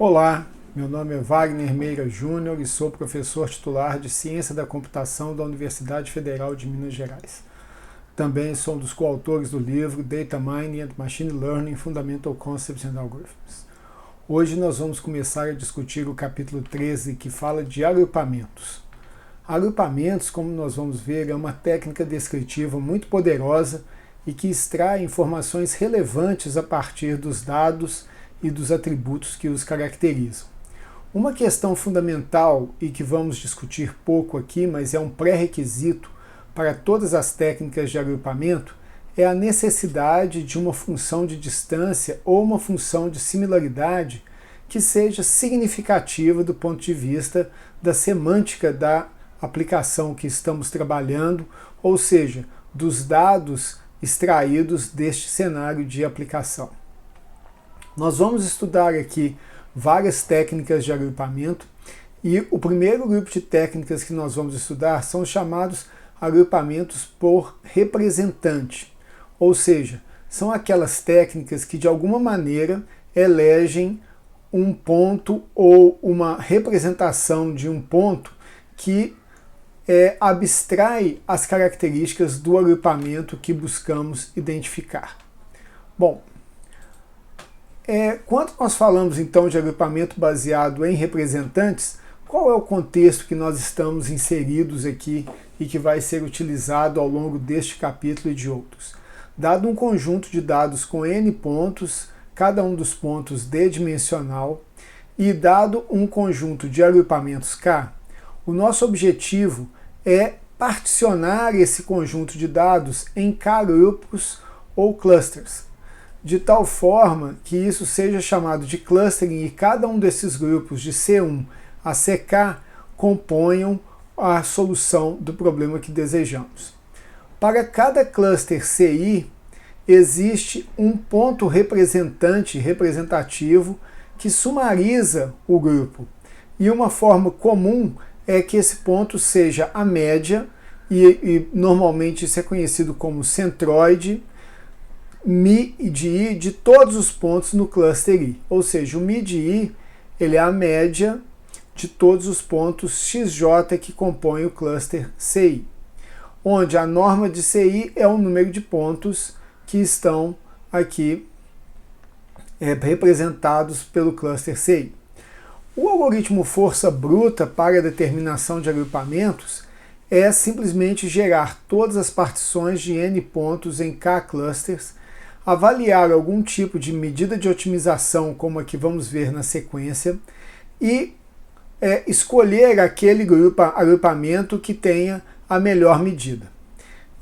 Olá, meu nome é Wagner Meira Júnior e sou professor titular de Ciência da Computação da Universidade Federal de Minas Gerais. Também sou um dos coautores do livro Data Mining and Machine Learning Fundamental Concepts and Algorithms. Hoje nós vamos começar a discutir o capítulo 13, que fala de agrupamentos. Agrupamentos, como nós vamos ver, é uma técnica descritiva muito poderosa e que extrai informações relevantes a partir dos dados e dos atributos que os caracterizam. Uma questão fundamental e que vamos discutir pouco aqui, mas é um pré-requisito para todas as técnicas de agrupamento, é a necessidade de uma função de distância ou uma função de similaridade que seja significativa do ponto de vista da semântica da aplicação que estamos trabalhando, ou seja, dos dados extraídos deste cenário de aplicação. Nós vamos estudar aqui várias técnicas de agrupamento e o primeiro grupo de técnicas que nós vamos estudar são os chamados agrupamentos por representante, ou seja, são aquelas técnicas que de alguma maneira elegem um ponto ou uma representação de um ponto que abstrai as características do agrupamento que buscamos identificar. Bom, quando nós falamos então de agrupamento baseado em representantes, qual é o contexto que nós estamos inseridos aqui e que vai ser utilizado ao longo deste capítulo e de outros? Dado um conjunto de dados com n pontos, cada um dos pontos d-dimensional, e dado um conjunto de agrupamentos K, o nosso objetivo é particionar esse conjunto de dados em K grupos ou clusters, de tal forma que isso seja chamado de clustering e cada um desses grupos de C1 a CK componham a solução do problema que desejamos. Para cada cluster CI, existe um ponto representativo que sumariza o grupo. E uma forma comum é que esse ponto seja a média, e normalmente isso é conhecido como centroide, Mi de I de todos os pontos no cluster I. Ou seja, o Mi de I ele é a média de todos os pontos XJ que compõem o cluster CI, onde a norma de CI é o número de pontos que estão aqui representados pelo cluster CI. O algoritmo força bruta para a determinação de agrupamentos é simplesmente gerar todas as partições de n pontos em K clusters, avaliar algum tipo de medida de otimização, como a que vamos ver na sequência, e escolher aquele agrupamento que tenha a melhor medida.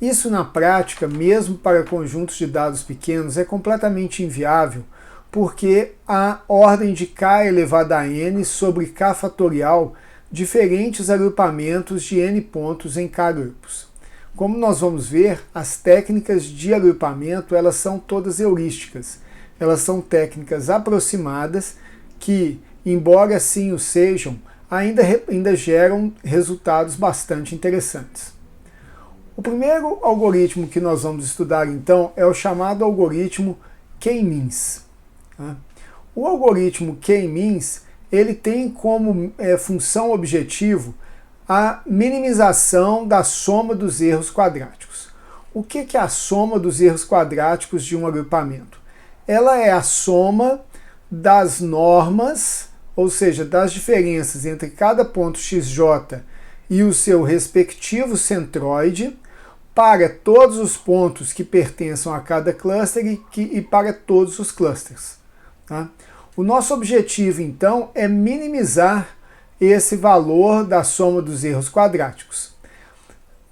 Isso na prática, mesmo para conjuntos de dados pequenos, é completamente inviável, porque há ordem de k elevado a n sobre k fatorial diferentes agrupamentos de n pontos em k grupos. Como nós vamos ver, as técnicas de agrupamento elas são todas heurísticas. Elas são técnicas aproximadas que, embora assim o sejam, ainda geram resultados bastante interessantes. O primeiro algoritmo que nós vamos estudar então é o chamado algoritmo K-means. O algoritmo K-means ele tem como função objetivo a minimização da soma dos erros quadráticos. O que é a soma dos erros quadráticos de um agrupamento? Ela é a soma das normas, ou seja, das diferenças entre cada ponto XJ e o seu respectivo centroide, para todos os pontos que pertençam a cada cluster e para todos os clusters. Tá? O nosso objetivo, então, é minimizar esse valor da soma dos erros quadráticos.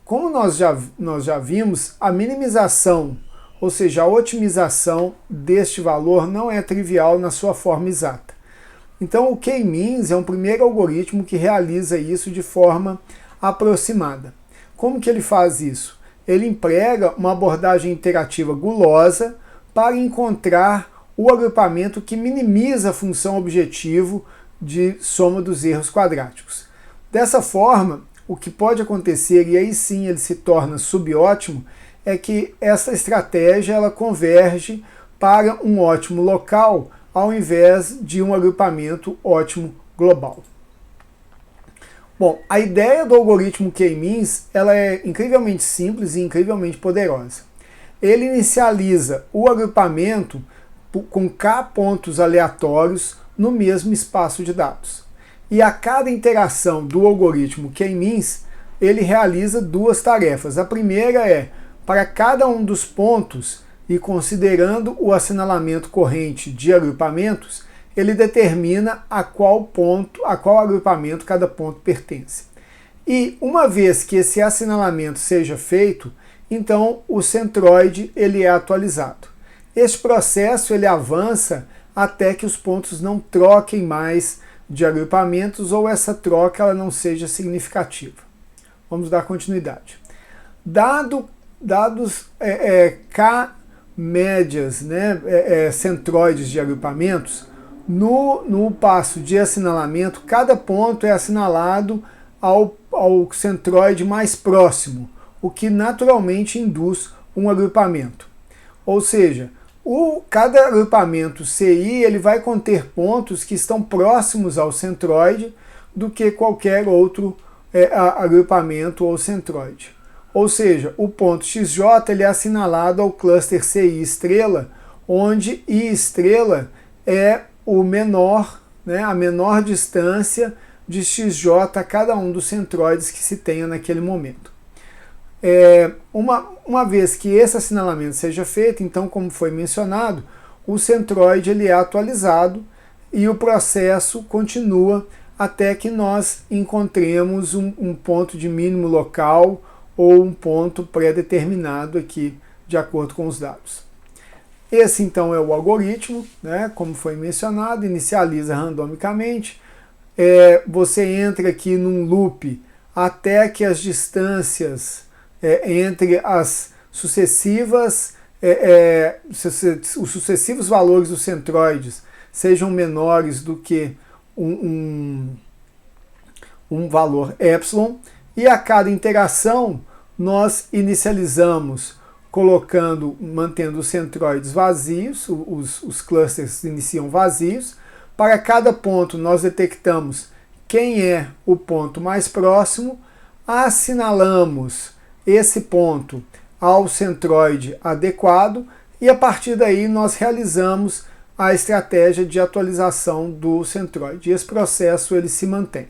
Como nós já vimos, a minimização, ou seja, a otimização deste valor não é trivial na sua forma exata. Então o K-means é um primeiro algoritmo que realiza isso de forma aproximada. Como que ele faz isso? Ele emprega uma abordagem iterativa gulosa para encontrar o agrupamento que minimiza a função objetivo de soma dos erros quadráticos. Dessa forma, o que pode acontecer, e aí sim ele se torna subótimo, é que essa estratégia ela converge para um ótimo local ao invés de um agrupamento ótimo global. Bom, a ideia do algoritmo K-means ela é incrivelmente simples e incrivelmente poderosa. Ele inicializa o agrupamento com K pontos aleatórios no mesmo espaço de dados. E a cada interação do algoritmo K-means, ele realiza duas tarefas. A primeira é, para cada um dos pontos, e considerando o assinalamento corrente de agrupamentos, ele determina a qual agrupamento cada ponto pertence. E uma vez que esse assinalamento seja feito, então o centroide ele é atualizado. Este processo ele avança até que os pontos não troquem mais de agrupamentos ou essa troca ela não seja significativa. Vamos dar continuidade. Dados K médias, né, centroides de agrupamentos, no passo de assinalamento, cada ponto é assinalado ao centroide mais próximo, o que naturalmente induz um agrupamento. Ou seja, cada agrupamento CI ele vai conter pontos que estão próximos ao centroide do que qualquer outro agrupamento ou centroide. Ou seja, o ponto XJ ele é assinalado ao cluster CI estrela, onde I estrela é o menor, né, a menor distância de XJ a cada um dos centroides que se tenha naquele momento. Uma vez que esse assinalamento seja feito, então, como foi mencionado, o centroide ele é atualizado e o processo continua até que nós encontremos um ponto de mínimo local ou um ponto pré-determinado aqui, de acordo com os dados. Esse, então, é o algoritmo, né, como foi mencionado, inicializa randomicamente. Você entra aqui num loop até que as distâncias entre os sucessivos valores dos centroides sejam menores do que um valor epsilon, e a cada interação nós inicializamos mantendo os centroides vazios, os clusters iniciam vazios. Para cada ponto nós detectamos quem é o ponto mais próximo, assinalamos esse ponto ao centroide adequado e a partir daí nós realizamos a estratégia de atualização do centroide. E esse processo ele se mantém.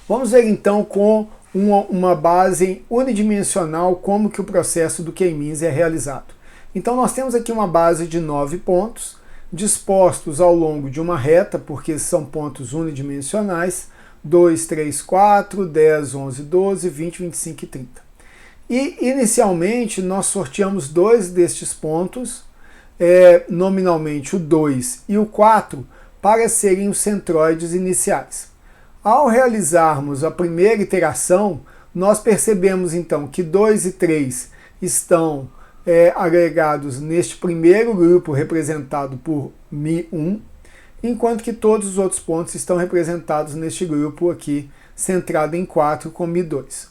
Vamos ver então com uma base unidimensional como que o processo do K-means é realizado. Então nós temos aqui uma base de 9 pontos dispostos ao longo de uma reta, porque são pontos unidimensionais, 2, 3, 4, 10, 11, 12, 20, 25 e 30. E inicialmente nós sorteamos dois destes pontos, nominalmente o 2 e o 4, para serem os centroides iniciais. Ao realizarmos a primeira iteração, nós percebemos então que 2 e 3 estão agregados neste primeiro grupo representado por Mi1, enquanto que todos os outros pontos estão representados neste grupo aqui, centrado em 4 com Mi2.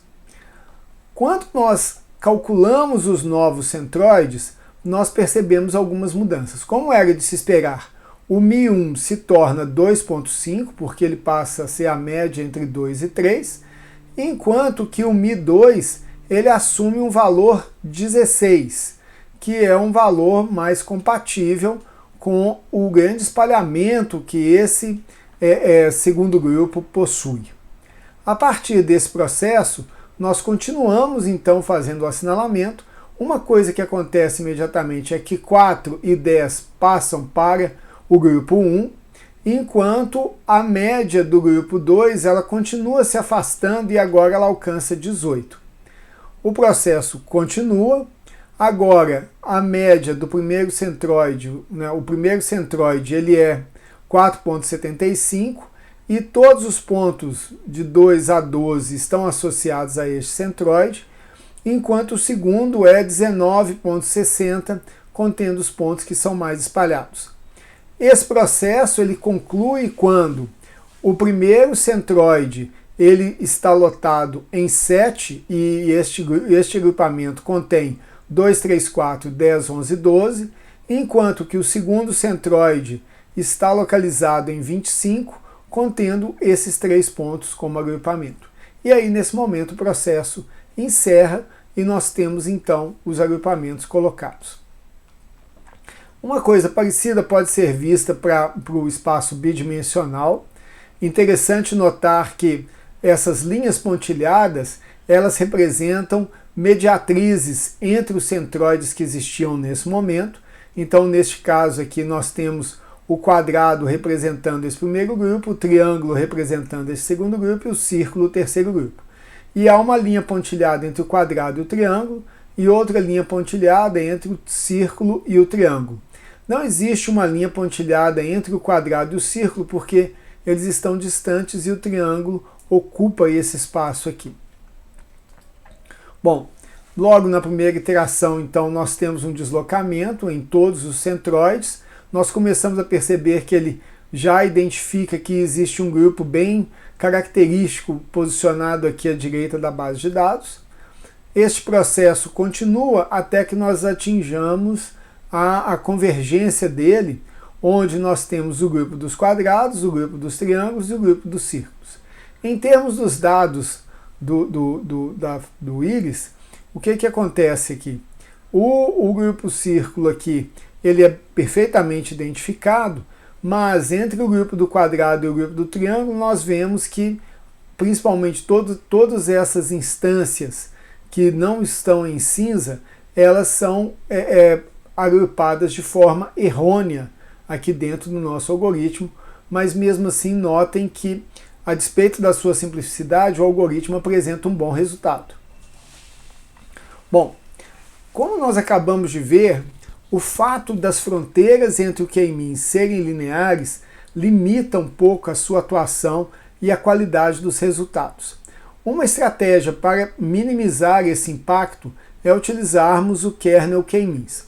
Quando nós calculamos os novos centroides, nós percebemos algumas mudanças. Como era de se esperar, o Mi1 se torna 2.5, porque ele passa a ser a média entre 2 e 3, enquanto que o Mi2 ele assume um valor 16, que é um valor mais compatível com o grande espalhamento que esse segundo grupo possui. A partir desse processo, nós continuamos então fazendo o assinalamento. Uma coisa que acontece imediatamente é que 4 e 10 passam para o grupo 1, enquanto a média do grupo 2 ela continua se afastando e agora ela alcança 18. O processo continua. Agora, a média do primeiro centroide, né, o primeiro centroide ele é 4.75 e todos os pontos de 2 a 12 estão associados a este centroide, enquanto o segundo é 19.60, contendo os pontos que são mais espalhados. Esse processo ele conclui quando o primeiro centroide ele está lotado em 7 e este agrupamento contém 2, 3, 4, 10, 11, 12, enquanto que o segundo centroide está localizado em 25, contendo esses 3 pontos como agrupamento. E aí, nesse momento, o processo encerra e nós temos, então, os agrupamentos colocados. Uma coisa parecida pode ser vista para o espaço bidimensional. Interessante notar que essas linhas pontilhadas, elas representam mediatrizes entre os centroides que existiam nesse momento. Então, neste caso aqui, nós temos o quadrado representando esse primeiro grupo, o triângulo representando esse segundo grupo e o círculo o terceiro grupo. E há uma linha pontilhada entre o quadrado e o triângulo e outra linha pontilhada entre o círculo e o triângulo. Não existe uma linha pontilhada entre o quadrado e o círculo porque eles estão distantes e o triângulo ocupa esse espaço aqui. Bom, logo na primeira iteração, então, nós temos um deslocamento em todos os centroides. Nós começamos a perceber que ele já identifica que existe um grupo bem característico posicionado aqui à direita da base de dados. Este processo continua até que nós atinjamos a convergência dele, onde nós temos o grupo dos quadrados, o grupo dos triângulos e o grupo dos círculos. Em termos dos dados do íris, o que acontece aqui? O grupo círculo aqui, ele é perfeitamente identificado, mas entre o grupo do quadrado e o grupo do triângulo, nós vemos que, principalmente, todas essas instâncias que não estão em cinza, elas são agrupadas de forma errônea aqui dentro do nosso algoritmo, mas mesmo assim notem que, a despeito da sua simplicidade, o algoritmo apresenta um bom resultado. Bom, como nós acabamos de ver, o fato das fronteiras entre o K-means serem lineares limita um pouco a sua atuação e a qualidade dos resultados. Uma estratégia para minimizar esse impacto é utilizarmos o kernel K-means.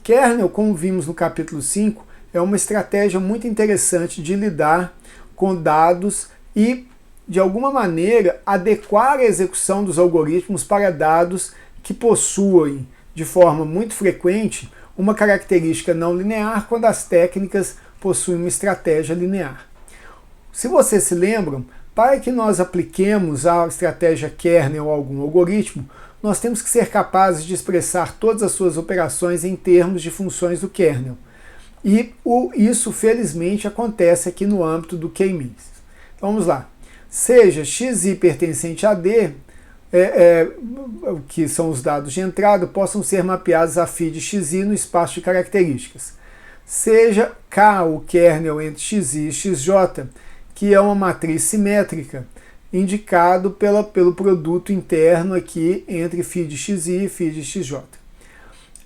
Kernel, como vimos no capítulo 5, é uma estratégia muito interessante de lidar com dados e, de alguma maneira, adequar a execução dos algoritmos para dados que possuem, de forma muito frequente, uma característica não linear quando as técnicas possuem uma estratégia linear. Se vocês se lembram, para que nós apliquemos a estratégia kernel a algum algoritmo, nós temos que ser capazes de expressar todas as suas operações em termos de funções do kernel. E isso, felizmente, acontece aqui no âmbito do K-means. Vamos lá. Seja xi pertencente a D, que são os dados de entrada, possam ser mapeados a φ de xi no espaço de características. Seja K o kernel entre xi e xj, que é uma matriz simétrica, indicado pelo produto interno aqui entre φ de xi e φ de xj.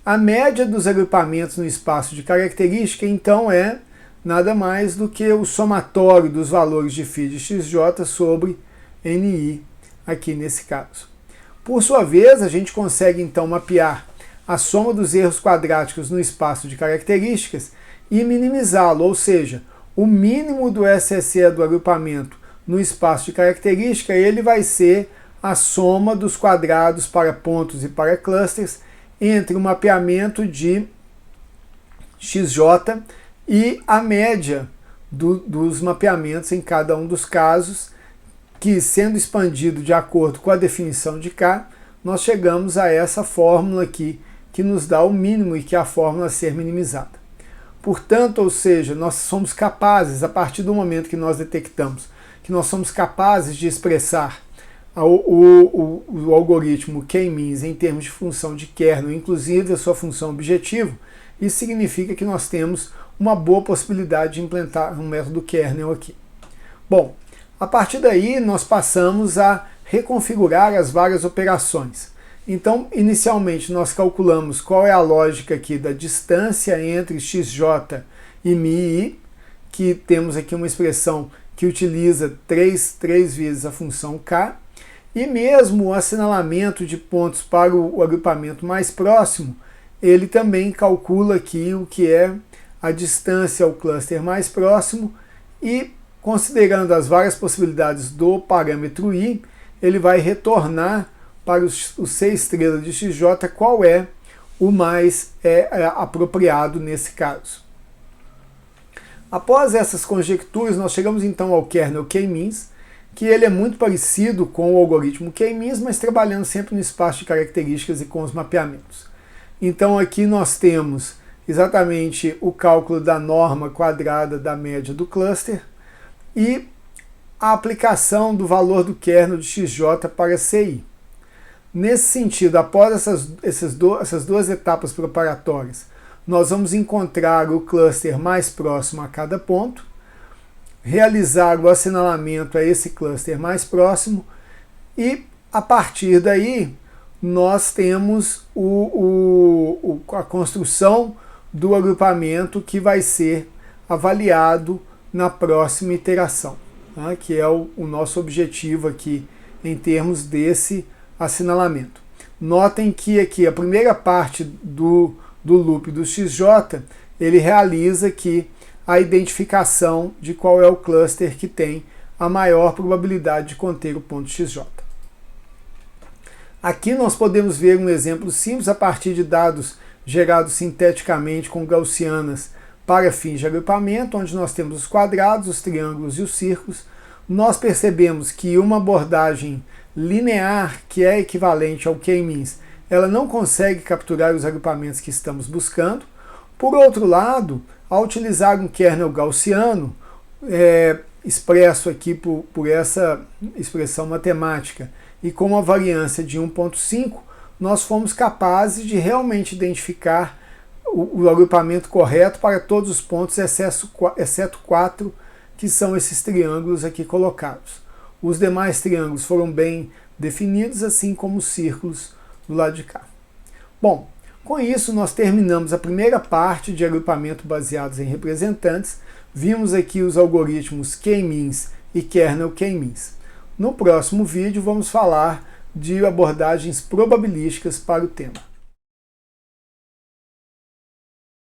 A média dos agrupamentos no espaço de característica, então, é nada mais do que o somatório dos valores de φ de xj sobre ni, aqui nesse caso. Por sua vez, a gente consegue, então, mapear a soma dos erros quadráticos no espaço de características e minimizá-lo, ou seja, o mínimo do SSE do agrupamento no espaço de característica, ele vai ser a soma dos quadrados para pontos e para clusters entre o mapeamento de XJ e a média dos mapeamentos em cada um dos casos, que, sendo expandido de acordo com a definição de K, nós chegamos a essa fórmula aqui, que nos dá o mínimo e que é a fórmula a ser minimizada. Portanto, ou seja, nós somos capazes, a partir do momento que nós detectamos que nós somos capazes de expressar o algoritmo K-means em termos de função de kernel, inclusive a sua função objetivo, isso significa que nós temos uma boa possibilidade de implementar um método kernel aqui. Bom, a partir daí nós passamos a reconfigurar as várias operações. Então, inicialmente nós calculamos qual é a lógica aqui da distância entre xj e mi, que temos aqui uma expressão que utiliza três vezes a função k, e mesmo o assinalamento de pontos para o agrupamento mais próximo, ele também calcula aqui o que é a distância ao cluster mais próximo e, considerando as várias possibilidades do parâmetro i, ele vai retornar para o C' de xj qual é o mais apropriado nesse caso. Após essas conjecturas, nós chegamos então ao kernel K-means, que ele é muito parecido com o algoritmo K-means, mas trabalhando sempre no espaço de características e com os mapeamentos. Então aqui nós temos exatamente o cálculo da norma quadrada da média do cluster e a aplicação do valor do kernel de XJ para CI. Nesse sentido, após essas duas etapas preparatórias, nós vamos encontrar o cluster mais próximo a cada ponto, realizar o assinalamento a esse cluster mais próximo e, a partir daí, nós temos a construção do agrupamento que vai ser avaliado na próxima iteração, né, que é o nosso objetivo aqui em termos desse assinalamento. Notem que aqui a primeira parte do loop do XJ, ele realiza aqui a identificação de qual é o cluster que tem a maior probabilidade de conter o ponto XJ. Aqui nós podemos ver um exemplo simples a partir de dados gerados sinteticamente com gaussianas para fins de agrupamento, onde nós temos os quadrados, os triângulos e os círculos. Nós percebemos que uma abordagem linear, que é equivalente ao K-means, ela não consegue capturar os agrupamentos que estamos buscando. Por outro lado, ao utilizar um kernel gaussiano, expresso aqui por essa expressão matemática, e com uma variância de 1,5, nós fomos capazes de realmente identificar o agrupamento correto para todos os pontos, exceto 4, que são esses triângulos aqui colocados. Os demais triângulos foram bem definidos, assim como os círculos do lado de cá. Bom, com isso nós terminamos a primeira parte de agrupamento baseados em representantes. Vimos aqui os algoritmos K-means e kernel K-means. No próximo vídeo vamos falar de abordagens probabilísticas para o tema.